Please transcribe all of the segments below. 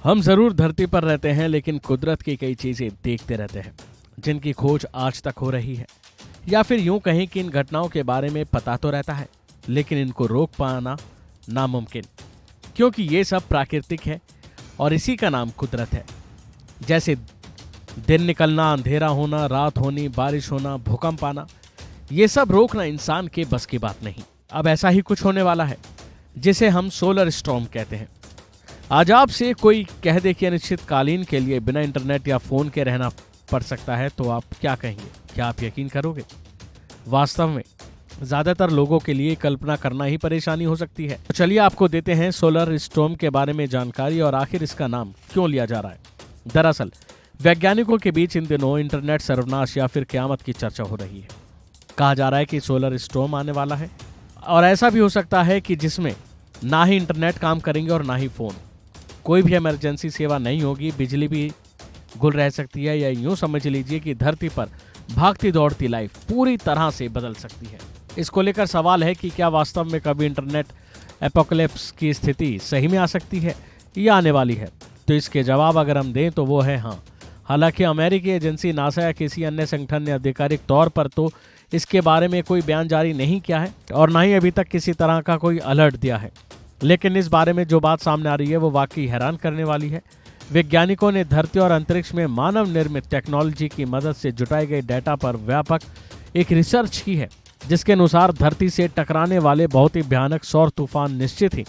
हम जरूर धरती पर रहते हैं, लेकिन कुदरत की कई चीजें देखते रहते हैं जिनकी खोज आज तक हो रही है, या फिर यूं कहें कि इन घटनाओं के बारे में पता तो रहता है लेकिन इनको रोक पाना नामुमकिन, क्योंकि ये सब प्राकृतिक है और इसी का नाम कुदरत है। जैसे दिन निकलना, अंधेरा होना, रात होनी, बारिश होना, भूकंप आना, ये सब रोकना इंसान के बस की बात नहीं। अब ऐसा ही कुछ होने वाला है जिसे हम सोलर स्टॉर्म कहते हैं। आज आपसे कोई कह दे कि अनिश्चितकालीन के लिए बिना इंटरनेट या फोन के रहना पड़ सकता है, तो आप क्या कहेंगे? क्या आप यकीन करोगे? वास्तव में ज्यादातर लोगों के लिए कल्पना करना ही परेशानी हो सकती है। तो चलिए आपको देते हैं सोलर स्टॉर्म के बारे में जानकारी और आखिर इसका नाम क्यों लिया जा रहा है। दरअसल वैज्ञानिकों के बीच इन दिनों इंटरनेट सर्वनाश या फिर क़यामत की चर्चा हो रही है। कहा जा रहा है कि सोलर स्टॉर्म आने वाला है और ऐसा भी हो सकता है कि जिसमें ना ही इंटरनेट काम करेंगे और ना ही फोन, कोई भी इमरजेंसी सेवा नहीं होगी, बिजली भी गुल रह सकती है, या यूं समझ लीजिए कि धरती पर भागती दौड़ती लाइफ पूरी तरह से बदल सकती है। इसको लेकर सवाल है कि क्या वास्तव में कभी इंटरनेट एपोकलिप्स की स्थिति सही में आ सकती है या आने वाली है? तो इसके जवाब अगर हम दें तो वो है हाँ। हालांकि अमेरिकी एजेंसी नासा या किसी अन्य संगठन ने आधिकारिक तौर पर तो इसके बारे में कोई बयान जारी नहीं किया है और ना ही अभी तक किसी तरह का कोई अलर्ट दिया है, लेकिन इस बारे में जो बात सामने आ रही है वो वाकई हैरान करने वाली है। वैज्ञानिकों ने धरती और अंतरिक्ष में मानव निर्मित टेक्नोलॉजी की मदद से जुटाए गए डेटा पर व्यापक एक रिसर्च की है, जिसके अनुसार धरती से टकराने वाले बहुत ही भयानक सौर तूफान निश्चित ही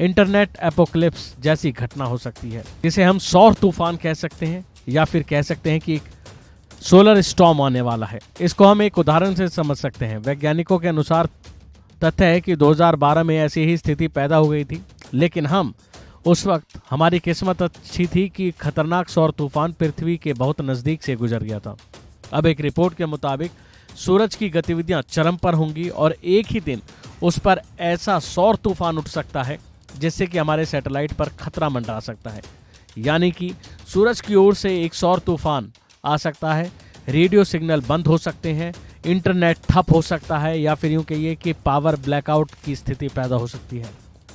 इंटरनेट एपोकलिप्स जैसी घटना हो सकती है, जिसे हम सौर तूफान कह सकते हैं या फिर कह सकते हैं कि एक सोलर स्टॉर्म आने वाला है। इसको हम एक उदाहरण से समझ सकते हैं। वैज्ञानिकों के अनुसार तथ्य है कि 2012 में ऐसी ही स्थिति पैदा हो गई थी, लेकिन हम उस वक्त हमारी किस्मत अच्छी थी कि खतरनाक सौर तूफान पृथ्वी के बहुत नज़दीक से गुजर गया था। अब एक रिपोर्ट के मुताबिक सूरज की गतिविधियां चरम पर होंगी और एक ही दिन उस पर ऐसा सौर तूफान उठ सकता है जिससे कि हमारे सैटेलाइट पर खतरा मंडरा सकता है। यानी कि सूरज की ओर से एक सौर तूफान आ सकता है, रेडियो सिग्नल बंद हो सकते हैं, इंटरनेट ठप हो सकता है, या फिर यूं कहिए कि पावर ब्लैकआउट की स्थिति पैदा हो सकती है।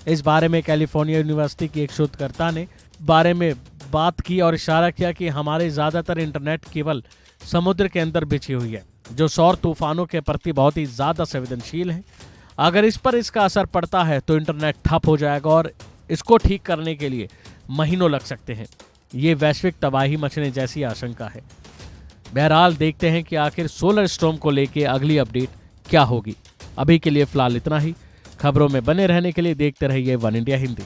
इस बारे में कैलिफोर्निया यूनिवर्सिटी की एक शोधकर्ता ने बारे में बात की और इशारा किया कि हमारे ज़्यादातर इंटरनेट केवल समुद्र के अंदर बिछी हुई है, जो सौर तूफानों के प्रति बहुत ही ज़्यादा संवेदनशील है। अगर इस पर इसका असर पड़ता है तो इंटरनेट ठप हो जाएगा और इसको ठीक करने के लिए महीनों लग सकते हैं। ये वैश्विक तबाही मचने जैसी आशंका है। बहरहाल देखते हैं कि आखिर सोलर स्टॉर्म को लेके अगली अपडेट क्या होगी। अभी के लिए फिलहाल इतना ही। खबरों में बने रहने के लिए देखते रहिए वन इंडिया हिंदी।